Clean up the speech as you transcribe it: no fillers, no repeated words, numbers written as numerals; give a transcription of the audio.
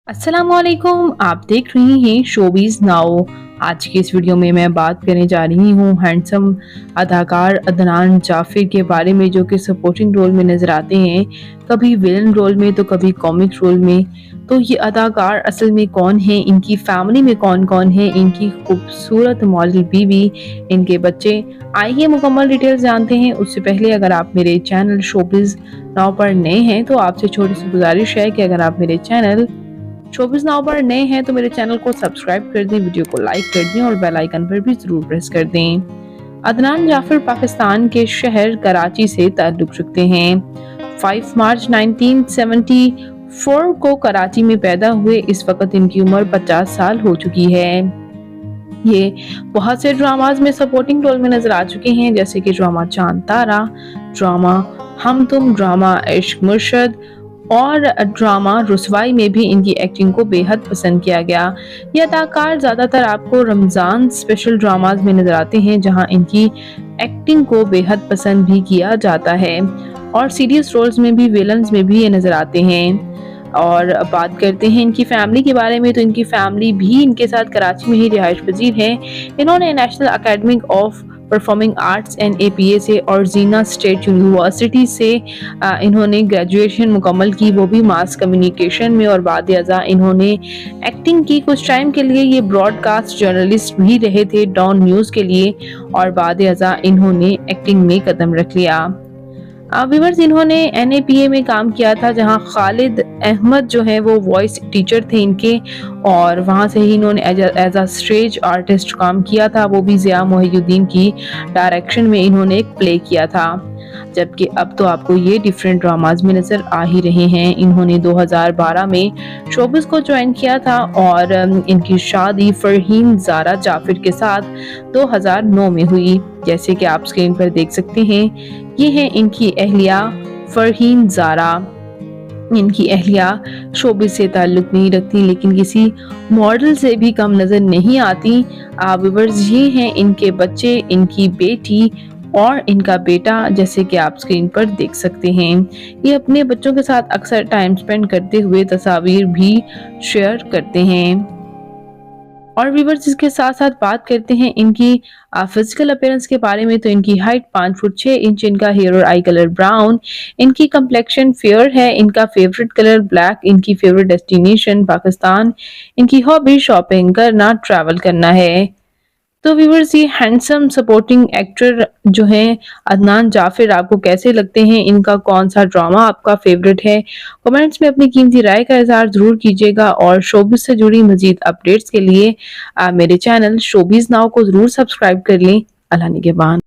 अस्सलामुअलैकुम, आप देख रही हैं शोबिज़ नाउ। आज की इस वीडियो में मैं बात करने जा रही हूँ हैंडसम अदाकार अदनान जाफिर के बारे में, जो कि सपोर्टिंग रोल में नज़र आते हैं, कभी विलन रोल में तो कभी कॉमिक रोल में। तो ये अदाकार असल में कौन है, इनकी फैमिली में कौन कौन है, इनकी खूबसूरत मॉडल बीवी, इनके बच्चे, आइए मुकम्मल डिटेल्स जानते हैं। उससे पहले अगर आप मेरे चैनल शोबिज़ नाउ पर नए हैं तो आपसे छोटी सी गुजारिश है कि अगर आप मेरे चैनल शोबिज़ नाउ पर नए हैं तो मेरे चैनल को सब्सक्राइब कर दें, वीडियो को लाइक कर दें और बेल आइकन पर भी जरूर प्रेस कर दें। अदनान जाफिर पाकिस्तान के शहर कराची से ताल्लुक रखते हैं। 5 मार्च 1974 को कराची में पैदा हुए। इस वक्त इनकी उम्र 50 साल हो चुकी है। ये बहुत से ड्रामाज में सपोर्टिंग रोल में नजर आ चुके हैं, जैसे कि ड्रामा चांद तारा, ड्रामा हम तुम, ड्रामा इश्क मुर्शद और ड्रामा रुसवाई में भी इनकी एक्टिंग को बेहद पसंद किया गया। ये अदाकार ज़्यादातर आपको रमज़ान स्पेशल ड्रामाज में नज़र आते हैं, जहां इनकी एक्टिंग को बेहद पसंद भी किया जाता है, और सीरियस रोल्स में भी, विलन्स में भी ये नज़र आते हैं। और बात करते हैं इनकी फैमिली के बारे में, तो इनकी फैमिली भी इनके साथ कराची में ही रिहाइश पजीर है। इन्होंने national academy of performing arts NAPA से और जीना स्टेट यूनिवर्सिटी से इन्होंने ग्रेजुएशन मुकम्मल की, वो भी मास कम्युनिकेशन में, और बाद अज़ा इन्होंने एक्टिंग की। कुछ टाइम के लिए ये ब्रॉडकास्ट जर्नलिस्ट भी रहे थे डॉन न्यूज़ के लिए, और बाद अज़ा इन्होंने एक्टिंग में कदम रख लिया। व्यूअर्स, इन्होंने NAPA में काम किया था, जहां खालिद अहमद जो है वो वॉइस टीचर थे इनके, और वहां से ही इन्होंने एज अ स्टेज आर्टिस्ट काम किया था। वो भी ज़िया मोहिउद्दीन की डायरेक्शन में इन्होंने एक प्ले किया था। जबकि अब तो आपको ये डिफरेंट ड्रामाज में नजर आ ही रहे हैं। इन्होंने 2012 में शोबिज़ को ज्वाइन किया था, और इनकी शादी फरहीन ज़ारा जाफिर के साथ 2009 में हुई। जैसे कि आप स्क्रीन पर देख सकते हैं, ये है इनकी अहलिया फरहीन ज़ारा। इनकी अहलिया शोबिज़ से ताल्लुक नहीं रखती, लेकिन किसी मॉडल से भी कम नज़र नहीं आती। व्यूअर्स, ये हैं इनके बच्चे, इनकी बेटी और इनका बेटा, जैसे कि आप स्क्रीन पर देख सकते हैं। ये अपने बच्चों के साथ अक्सर टाइम स्पेंड करते हुए तस्वीर भी शेयर करते हैं। और व्यूअर्स, इसके साथ साथ बात करते हैं इनकी फिजिकल अपीयरेंस के बारे में, तो इनकी हाइट 5 फुट 6 इंच, इनका हेयर और आई कलर ब्राउन, इनकी कम्प्लेक्शन फेयर है, इनका फेवरेट कलर ब्लैक, इनकी फेवरेट डेस्टिनेशन पाकिस्तान, इनकी हॉबी शॉपिंग करना, ट्रैवल करना है। तो व्यूअर्स, ये हैंडसम सपोर्टिंग एक्टर जो हैं अदनान जाफिर, आपको कैसे लगते हैं? इनका कौन सा ड्रामा आपका फेवरेट है? कमेंट्स में अपनी कीमती राय का इजहार जरूर कीजिएगा, और शोबिज़ से जुड़ी मजीद अपडेट्स के लिए मेरे चैनल शोबिज़ नाउ को जरूर सब्सक्राइब कर लें। अल्लाह निगहबान।